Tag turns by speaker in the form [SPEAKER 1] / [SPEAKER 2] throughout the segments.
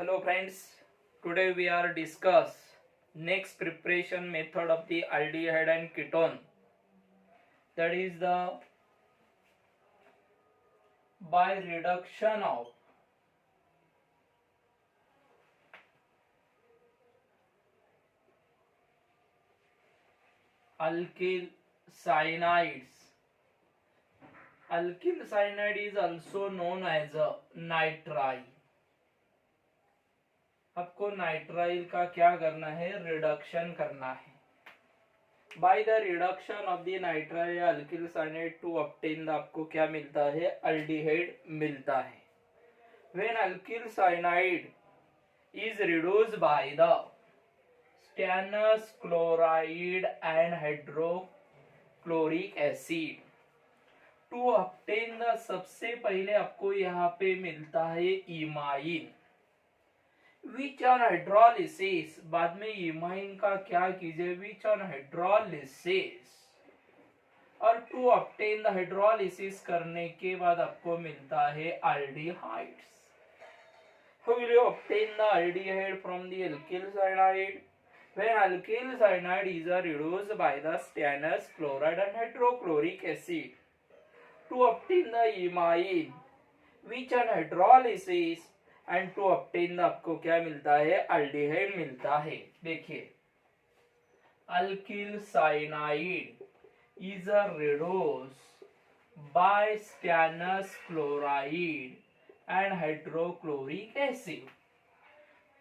[SPEAKER 1] Hello friends, today we are discuss next preparation method of the aldehyde and ketone, that is the by reduction of alkyl cyanides. Alkyl cyanide is also known as a nitrile. आपको nitrile का क्या करना है, reduction करना है. By the reduction of the nitrile या alkyl cyanide to obtain आपको क्या मिलता है, अल्डिहाइड मिलता है. When alkyl cyanide is reduced by the stannous chloride and hydrochloric acid to obtain the, सबसे पहले आपको यहाँ पे मिलता है इमाइन. विच ऑन हाइड्रोलिसिस, बाद में इमाइन का क्या कीजिए, विच ऑन हाइड्रोलिसिस, और टू ऑब्टेन द हाइड्रोलिसिस करने के बाद आपको मिलता है aldehydes. How will you obtain the aldehyde from the alkyl cyanide? When alkyl cyanide is reduced by the stannous chloride and hydrochloric acid to obtain the imine, which on hydrolysis and to obtain आपको क्या मिलता है, aldehyde मिलता है. देखिए, alkyl cyanide is reduced by stannous chloride and hydrochloric acid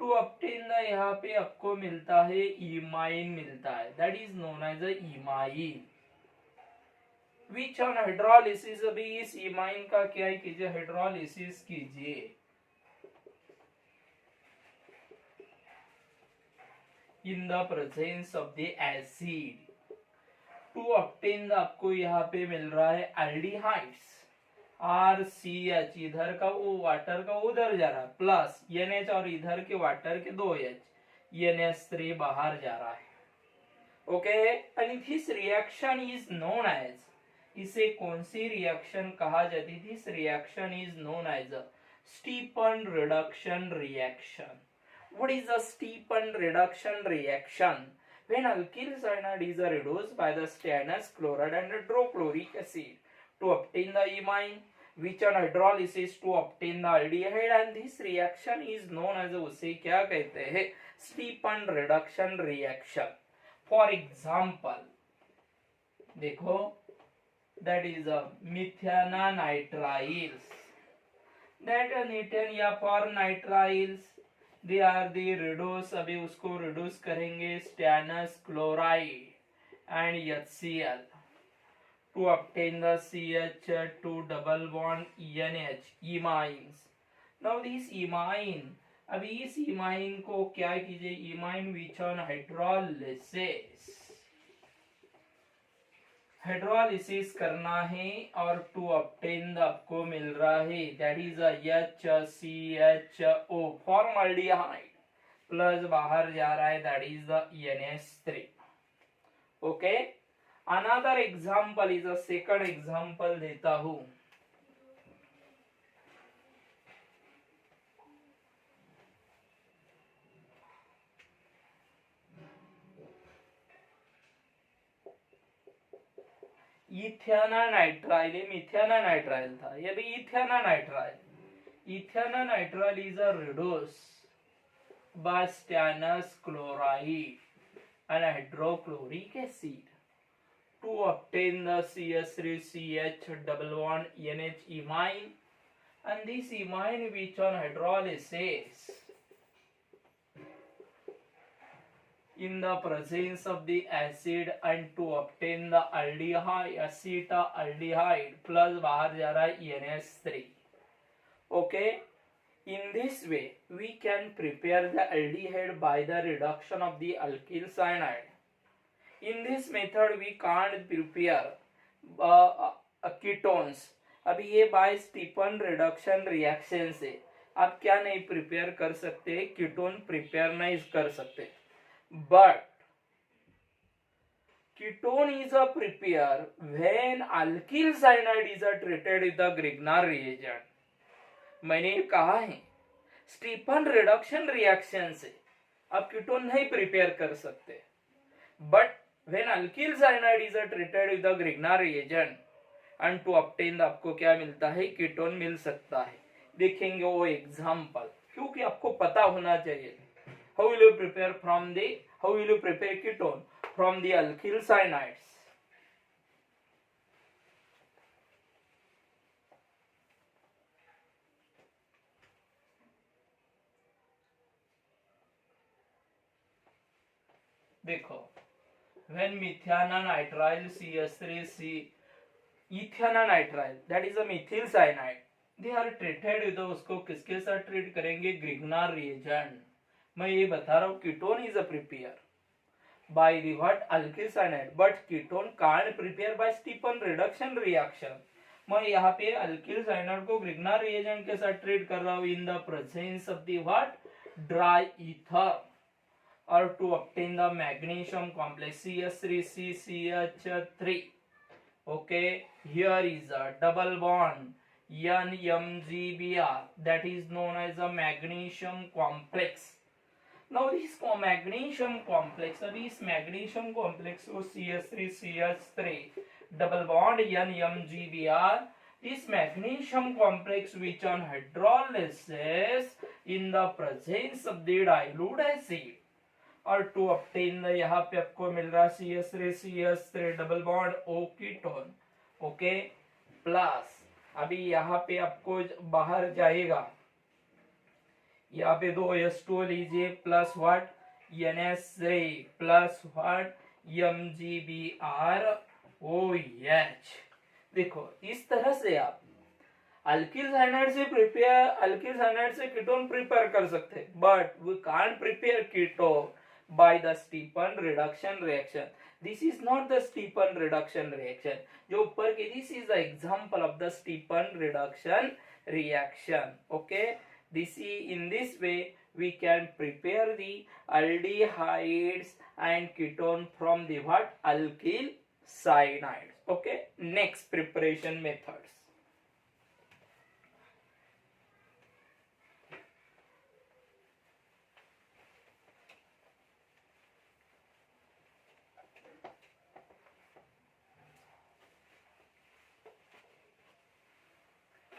[SPEAKER 1] to obtain the, यहाँ पे आपको मिलता है इमाइन मिलता है, that is known as imine. Which on hydrolysis, अभी इस इमाइन का क्या कीजिए, हाइड्रोलिसिस कीजिए. In the presence of the acid to obtain the, आपको यहाँ पे मिल रहा है एल्डिहाइड्स. RCH, इधर का वो वाटर का उधर जा रहा है, प्लस NH और इधर के वाटर के 2H, NH3 बाहर जा रहा है. Okay, and this reaction is known as, इसे कौन सी रिएक्शन कहा जाती थी, this reaction is known as Stephen reduction reaction. What is the Stephan reduction reaction? When alkyl cyanide is reduced by the stannous chloride and hydrochloric acid to obtain the imine, which on hydrolysis to obtain the aldehyde, and this reaction is known as, उसे क्या कहते हैं, Stephan reduction reaction. For example, देखो, that is a methananitriles, that methane या for nitriles they are the reduce. अभी उसको reduce करेंगे stannous chloride and HCl to obtain the CH2 double bond NH imines. Now this imine, अभी इस imine को क्या कीजिए, imine which on hydrolysis, hydrolysis करना है और टू ऑब्टेन आपको मिल रहा है, that is HCHO formaldehyde, plus बाहर जा रहा है, that is the NH3. Okay, another example is a second example देता हूं. इथेनानाइट्राइल, ये मिथेनानाइट्राइल था, ये भी ethanenitrile. Ethanenitrile is a reduce by stannous chloride and hydrochloric acid to obtain the CH3CH double bond NH imine, and this imine which on hydrolysis in the presence of the acid and to obtain the aldehyde, acetaldehyde, plus बाहर जा रहा है NH3. Okay, in this way we can prepare the aldehyde by the reduction of the alkyl cyanide. In this method we can't prepare ketones. अभी ये bye Stephen reduction reaction से आप क्या नहीं प्रिपेयर कर सकते, कीटोन प्रिपेयर नहीं कर सकते. But ketone is a prepare when alkyl cyanide is treated with the Grignard reagent. मैंने कहा है स्टीफन रिडक्शन रिएक्शन से आप कीटोन नहीं प्रिपेयर कर सकते, but when alkyl cyanide is treated with the Grignard reagent and to obtain आपको क्या मिलता है, कीटोन मिल सकता है। देखेंगे वो एग्जांपल, क्योंकि आपको पता होना चाहिए how will you prepare ketone from the alkyl cyanides. देखो, when methananitrile CH3C ethananitrile that is a methyl cyanide, they are treated with, उसको किसके साथ ट्रीट करेंगे, ग्रिग्नार रिएजेंट। मैं ये बता रहा हूँ ketone is a prepare by the what, alkyl cyanide, but ketone can't prepare by Stephen reduction reaction. मैं यहाँ पे अल्किल साइनाइड को ग्रिग्नार रिएजेंट के साथ ट्रीट कर रहा हूँ इन the presence of the what, dry ether, or to obtain the magnesium complex CH3CCH3. Okay, here is a double bond NMGBr, that is known as a magnesium complex. Now this magnesium complex, अभी इस magnesium complex को CH3CH3 double bond NMGBr, this magnesium complex which on hydrolysis in the presence of the dilute acid, और to obtain यहाँ पे आपको मिल रहा CH3CH3 double bond O ketone. Okay, plus अभी यहाँ पे आपको बाहर जाएगा, यहाँ पे 2H2 लीजिए plus what, NH3 plus what, MgBrOH। देखो इस तरह से आप अल्किल साइनाइड से कीटोन प्रिपेयर कर सकते, but we can't prepare ketone by the Stepan reduction reaction. This is not the Stepan reduction reaction. जो ऊपर के, this is the example of the Stepan reduction reaction. Okay, in this way we can prepare the aldehydes and ketone from the what, alkyl cyanides. Okay, next preparation methods.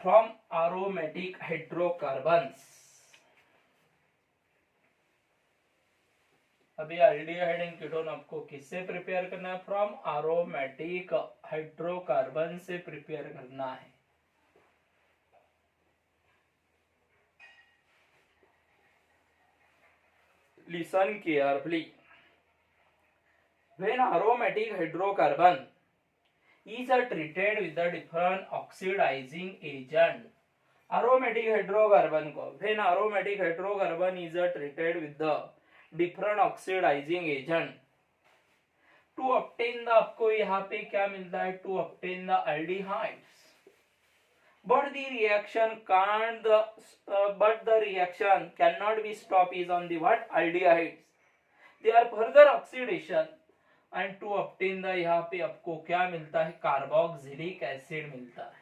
[SPEAKER 1] From aromatic hydrocarbons, अभी aldehyde and ketone आपको किससे prepare करना है, from aromatic hydrocarbon से prepare करना है। Listen carefully. When aromatic hydrocarbon is treated with a different oxidizing agent, aromatic hydrocarbon को, when aromatic hydrocarbon is treated with the different oxidizing agent, to obtain the, आपको यहाँ पे क्या मिलता है, to obtain the aldehydes, but the reaction can't but the reaction cannot be stopped is on the what, aldehydes, they are further oxidation and to obtain the, यहाँ पे आपको क्या मिलता है, कार्बोक्सिलिक एसिड मिलता है।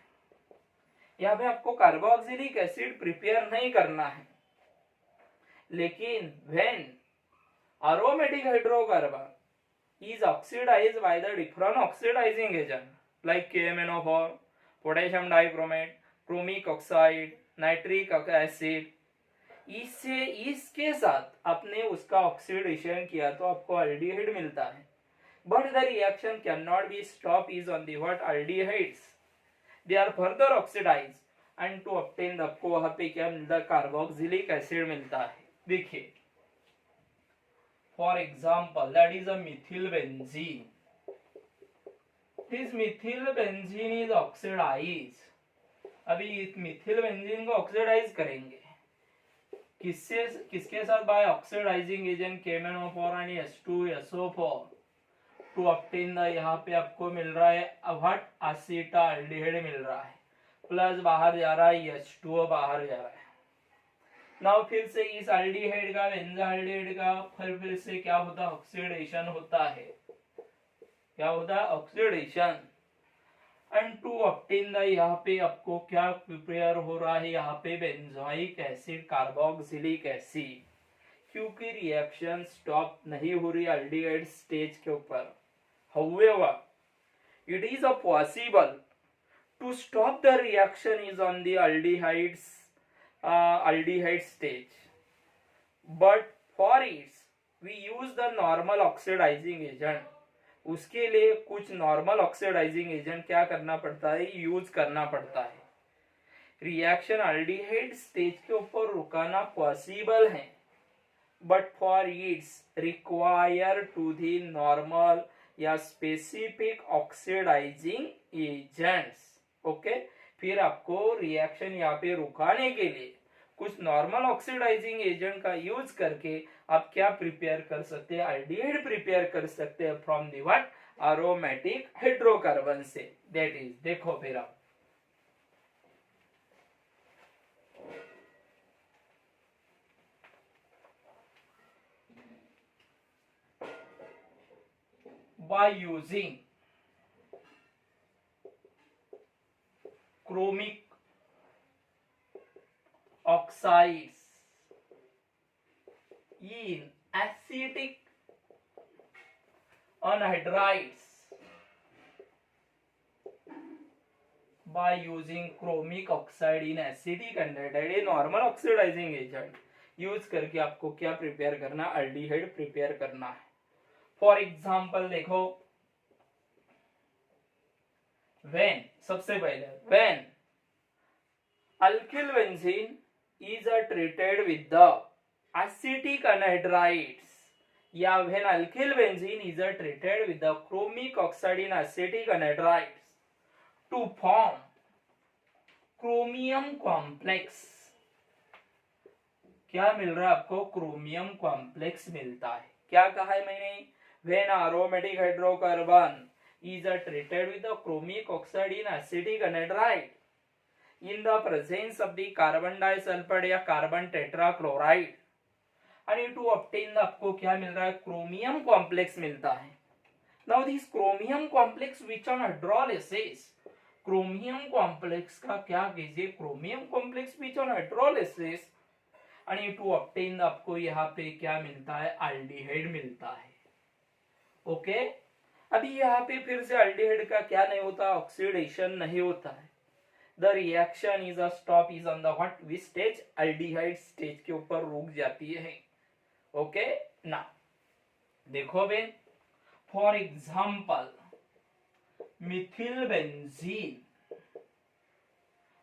[SPEAKER 1] यहाँ पे आपको कार्बोक्सिलिक एसिड प्रिपेयर नहीं करना है, लेकिन when aromatic hydrocarbon is oxidized by the different oxidizing agent like KMnO4, potassium dichromate, chromic oxide, nitric acid, इसके साथ आपने उसका ऑक्सीडेशन किया तो आपको अल्डिहाइड मिलता है, but the reaction cannot be stopped is on the what, aldehydes, they are further oxidized and to obtain the, आपको वहां पे क्या मिलता है, कार्बोक्सिलिक एसिड मिलता है। देखिए for example that is a methyl benzene, this methyl benzene is oxidized, अभी इस मिथिल बेंजीन को ऑक्सीडाइज करेंगे किसके साथ, by oxidizing agent KMnO4 and H2SO4 to obtain the, यहाँ पे आपको मिल रहा है व्हाट, असीटाल्डिहाइड मिल रहा है, प्लस बाहर जा रहा है H2O बाहर जा रहा है। नाउ फिर से इस एल्डिहाइड का बेंजाल्डिहाइड का फिर से क्या होता है, ऑक्सीडेशन होता है, क्या होता है, oxidation, and to obtain the, यहाँ पे आपको क्या प्रिपेयर हो रहा है, यहाँ पे बेंजोइक एसिड कार्बोक्सिलिक एसिड, क्योंकि रिएक्शन स्टॉप नहीं हो रही अल्डिहाइड स्टेज के ऊपर. However, it is a possible to stop the reaction is on the aldehyde stage, but for it we use the normal oxidizing agent. उसके लिए कुछ normal oxidizing agent क्या करना पड़ता है, यूज करना पड़ता है. रिएक्शन अल्डिहाइड स्टेज के ऊपर रुकाना पॉसिबल है, but for its require to the normal या स्पेसिफिक ऑक्सीडाइजिंग एजेंट्स. ओके, फिर आपको रिएक्शन यहाँ पे रुकाने के लिए कुछ नॉर्मल ऑक्सीडाइजिंग एजेंट का यूज करके आप क्या प्रिपेयर कर सकते हैं, अल्डिहाइड प्रिपेयर कर सकते हैं from the what, aromatic hydrocarbon से. दैट इज, देखो फिर आप by using chromic oxides in acetic anhydrides, by using chromic oxide in acetic anhydride, ये नॉर्मल ऑक्सीडाइजिंग एजेंट यूज करके आपको क्या प्रिपेयर करना, अल्डिहाइड प्रिपेयर करना है. फॉर एग्जाम्पल देखो, when, सबसे पहले when alkyl benzene is treated with the acetic anhydrides, या when alkyl benzene is treated with the chromic oxide in acetic anhydrides to form chromium complex, क्या मिल रहा है आपको, क्रोमियम कॉम्प्लेक्स मिलता है. क्या कहा है मैंने, when aromatic hydrocarbon is treated with the chromic oxide in acetic anhydride in the presence of the carbon disulfide या carbon tetrachloride, and to obtain the आपको क्या मिल रहा है, क्रोमियम कॉम्प्लेक्स मिलता है. now this chromium complex which on hydrolysis, chromium complex का क्या कीजिए, chromium complex which on hydrolysis, and to obtain the आपको यहाँ पे क्या मिलता है, अल्डिहाइड मिलता है. ओके, अभी यहाँ पे फिर से अल्डिहाइड का क्या नहीं होता, ऑक्सीडेशन नहीं होता है. The reaction is a stop is on the what which stage, aldehyde stage के ऊपर रुक जाती है. ओके ना, देखो Ben, for example Mithil benzene,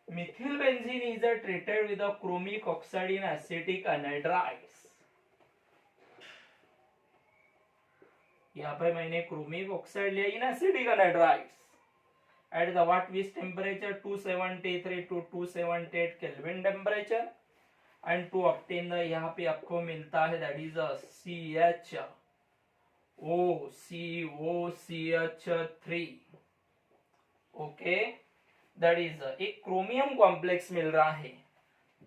[SPEAKER 1] Mithil benzene is treated with a chromic oxide in acetic anhydrides. यहाँ पे मैंने क्रोमिक ऑक्साइड लिया in acetic anhydrides at the what which temperature 273 to 278 kelvin temperature, and to obtain the, यहाँ पे आपको मिलता है that is a CHO3. Okay, that is एक क्रोमियम कॉम्प्लेक्स मिल रहा है,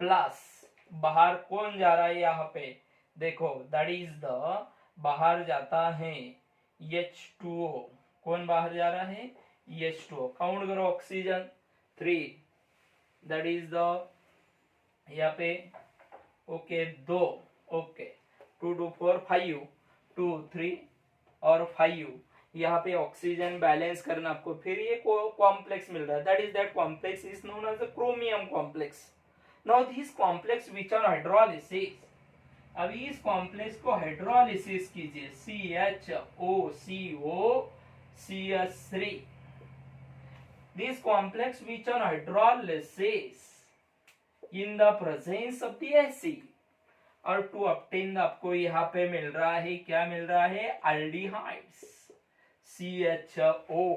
[SPEAKER 1] प्लस बाहर कौन जा रहा है, यहाँ पे देखो दैट इज द, बाहर जाता है H2O, कौन बाहर जा रहा है, H2O. काउंट करो, ऑक्सीजन 3, दैट इज द, यहाँ पे ओके 2, ओके 2 2 4 5, 2 3 और 5, यहाँ पे ऑक्सीजन बैलेंस करना आपको, फिर ये कॉम्प्लेक्स मिल रहा है, that is that complex is known as the chromium complex. Now this complex which on hydrolysis, अभी इस कॉम्प्लेक्स को हाइड्रोलिसिस कीजिए, CHOCO3. This complex which on hydrolysis in the presence of the acid, और to obtain आपको यहाँ पे मिल रहा है, क्या मिल रहा है, अल्डिहाइड्स, CHO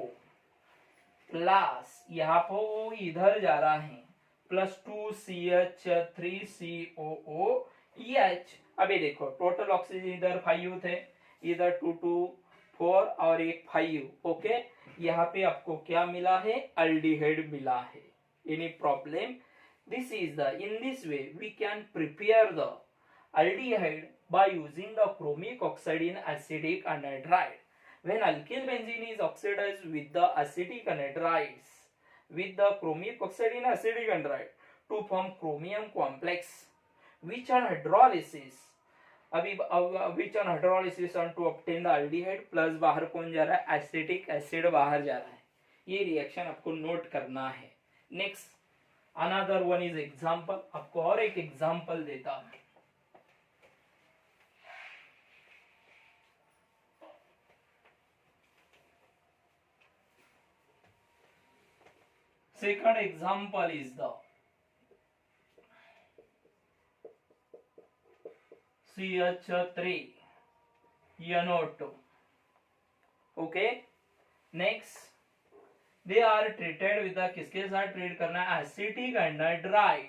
[SPEAKER 1] प्लस यहाँ पर वो इधर जा रहा है, प्लस 2CH3COOH. अभी देखो टोटल ऑक्सीजन इधर 5 थे, इधर 2 2 4 और एक 5. ओके, यहाँ पे आपको क्या मिला है, अल्डिहाइड मिला है. Any problem, this is the, in this way we can prepare the aldehyde by using the chromic oxide in acidic anhydride. When alkyl benzene is oxidized with the acetic anhydrides, with the chromic oxide in acidic anhydride to form chromium complex, which on hydrolysis which on hydrolysis on to obtain the aldehyde plus बाहर कौन जा रहा है, acetic acid बाहर जा रहा है. ये रिएक्शन आपको नोट करना है. Next another one is example. आपको और एक एग्जांपल देता हूं. Second example is the CH3 NO2. Okay. Next they are treated with the किसके साथ ट्रीट करना है, acetic anhydride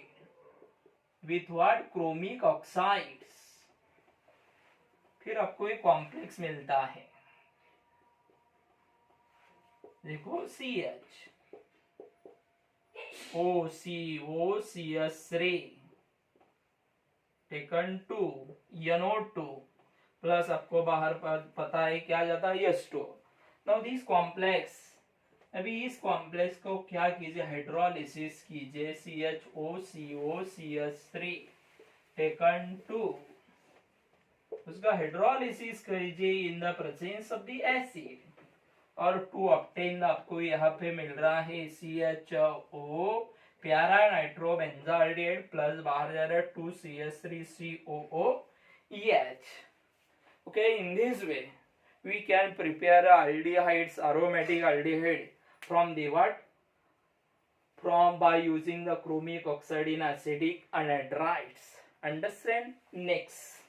[SPEAKER 1] with what, chromic oxides. फिर आपको एक कॉम्प्लेक्स मिलता है. देखो CH OCOCH3 taken to NO2 plus आपको बाहर पता है क्या जाता है, H2. नाउ दिस कॉम्प्लेक्स, अभी इस कॉम्प्लेक्स को क्या कीजिए, हाइड्रोलिसिस कीजिए. CHOCOCH3 टेकन टू, उसका हाइड्रोलिसिस कीजिए इन the presence of the acid और टू ऑब्टेन आपको यहाँ पे मिल रहा है CHO प्यारा नाइट्रोबेंजाल्डिहाइड प्लस बाहर जा रहा है 2CH3COOH. Okay, in this way we can prepare aldehydes, aromatic aldehyde from the what, from by using the chromic oxide in acidic anhydrides. Understand? Next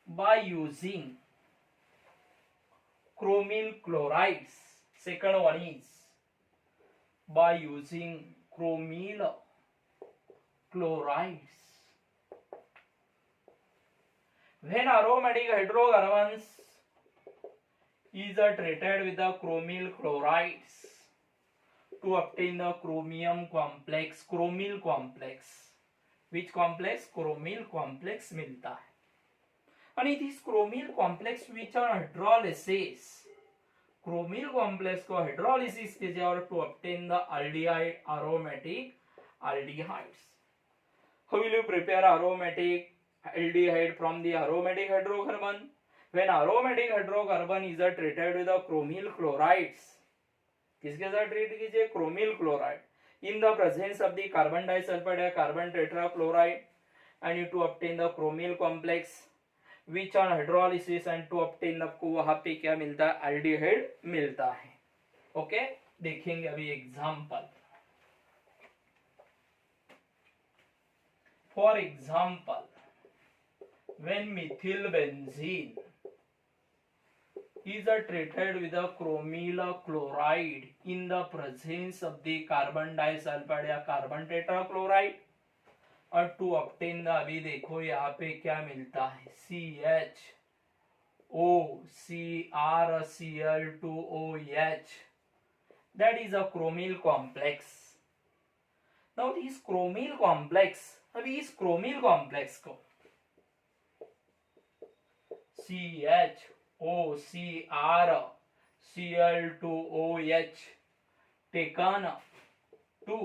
[SPEAKER 1] by using chromyl chlorides. Second one is by using chromyl chlorides. When aromatic hydrocarbons is treated with the chromyl chlorides to obtain the chromium complex, chromyl complex. Which complex? Chromyl complex मिलता है. And it is chromyl complex which on hydrolysis, chromyl complex को hydrolysis कीजिए और to obtain the aldehyde, aromatic aldehydes. How will you prepare aromatic aldehyde from the aromatic hydrocarbon? When aromatic hydrocarbon is treated with the chromyl chlorides, किसके साथ treat कीजिए, chromyl chloride in the presence of the carbon disulfide या carbon tetrachloride, and you to obtain the chromyl complex which on hydrolysis and to obtain आपको वहां पे क्या मिलता है, aldehyde मिलता है. ओके, देखेंगे अभी example. For example, when methyl benzene is treated with a chromyl chloride in the presence of the carbon disulfide या carbon tetrachloride और टू ऑब्टेन द, अभी देखो यहाँ पे क्या मिलता है, CHOCrCl2OH. that is a chromyl complex. now this chromyl complex, अभी इस chromyl complex को CHOCrCl2OH taken to,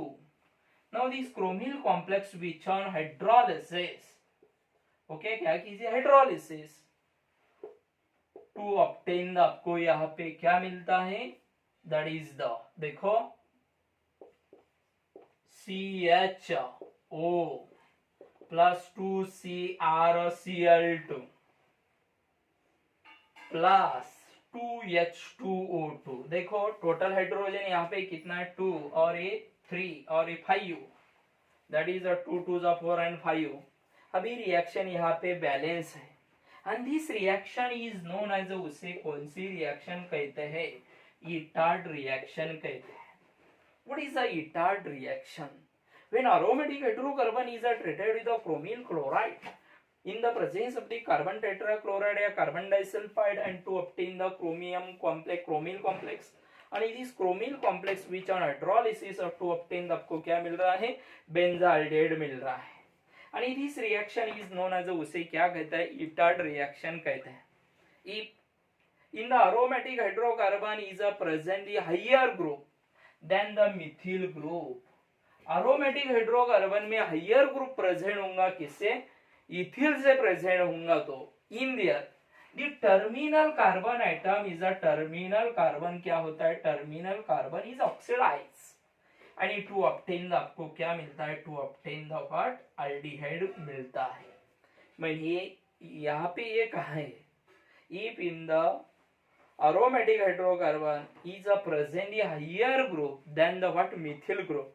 [SPEAKER 1] now this chromyl complex which on hydrolysis, okay, क्या कीजिए, हाइड्रोलिसिस टू ऑब्टेन द, आपको यहाँ पे क्या मिलता है, दैट इज द, देखो CHO plus 2CrCl2 plus 2H2O2. देखो टोटल हाइड्रोजन यहाँ पे कितना है, 2 और ये 3 और ये 5, दैट इज 2 2 4 and 5. अभी रिएक्शन यहाँ पे बैलेंस है and this reaction is known as, उसे कौन सी रिएक्शन कहते हैं, इटार्ड रिएक्शन कहते हैं. What is the Etard reaction? When aromatic hydrocarbon is treated with the chromyl chloride in the presence of the carbon tetrachloride या carbon disulfide and to obtain the chromium complex, chromyl complex, and it is chromyl complex which on hydrolysis or to obtain आपको क्या मिल रहा है, benzaldehyde मिल रहा है. आणि this reaction is known as, उसे क्या कहते हैं, इटार्ड रिएक्शन कहते हैं. If in the aromatic hydrocarbon is a present the higher group than the methyl group. aromatic hydrocarbon में हायर ग्रुप प्रेजेंट होगा, किससे, इथिल से प्रेजेंट होगा. तो in there the terminal carbon atom is a terminal carbon, क्या होता है, terminal carbon is oxidize. आणि टू ऑब्टेन आपको क्या मिलता है, to obtain the what, aldehyde मिलता है. म्हणजे यहाँ पे ये कहा है, if in the aromatic hydrocarbon is a present the higher group than the what, methyl group.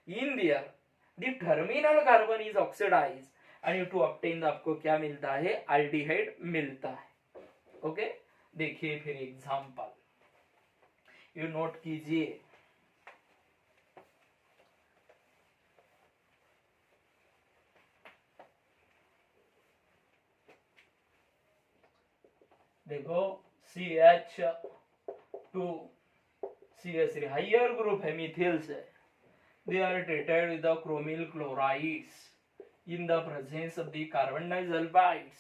[SPEAKER 1] In there the terminal carbon is oxidized and to obtain the आपको क्या मिलता है, aldehyde मिलता है. ओके, देखिए फिर एग्जांपल यू नोट कीजिए. देखो CH2 CH3 हायर ग्रुप है मिथिल से. They are treated with the chromyl chlorides in the presence of the carbon disulfides.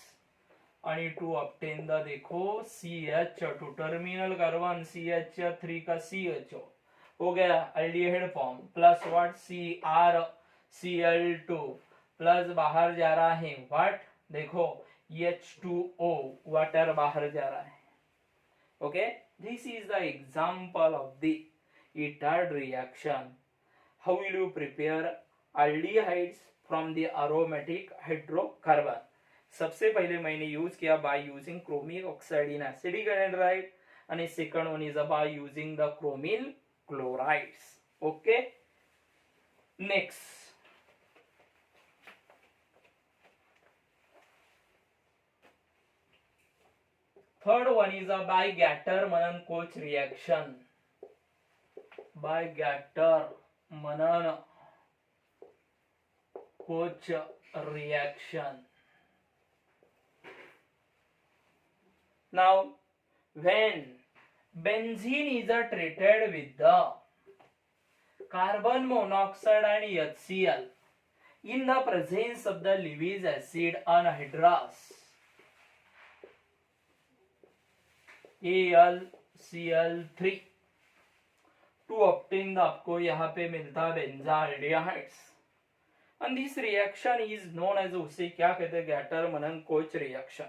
[SPEAKER 1] आणि टू obtain the देखो CH2 टर्मिनल कार्बन, CH3 का CHO हो गया aldehyde form, plus what, CrCl2 plus बाहर जा रहा है व्हाट, देखो H2O वाटर बाहर जा रहा है. Okay, this is the example of the Itard reaction. How will you prepare aldehydes from the aromatic hydrocarbon? सबसे पहले मैंने यूज किया by using chromic oxide in acidic anhydride, आणि second one is by using the chromyl chlorides. Okay, next third one is a by Gatter-Manon-Koch reaction. By Gatter-Manon-Koch reaction. Now, when benzene is treated with the carbon monoxide and HCl in the presence of the Lewis acid anhydrous, AlCl3, to obtain the आपको यहाँ पे मिलता बेंजाल्डिहाइड्स. and this reaction is known as, उसे क्या कहते हैं, Gatter-Manon-Koch reaction.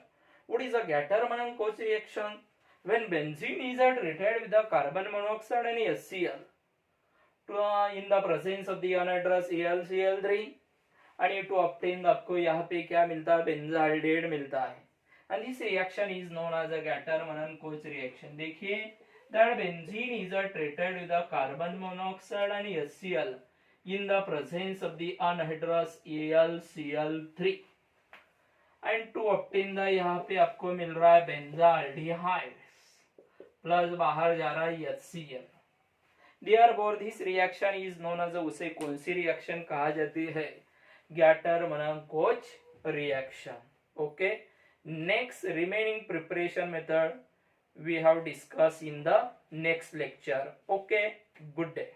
[SPEAKER 1] What is a Gatter-Manon-Koch reaction? When benzene is treated with the carbon monoxide and HCl in the presence of the anhydrous AlCl3, and to obtain the आपको यहाँ पे क्या मिलता है, बेंजाल्डिहाइड मिलता है. And this reaction is known as a Gatter-Manon-Koch reaction. देखिए that benzene is treated with the carbon monoxide and HCl in the presence of the anhydrous AlCl3, and to obtain the यहाँ पे आपको मिल रहा है बेंजाल्डिहाइड्स plus बाहर जा रहा है HCl. Therefore this reaction is known as, उसे कौन सी रिएक्शन कहा जाती है, Gatter-Manon-Koch reaction. Okay. Next remaining preparation method we have discussed in the next lecture. Okay, good day.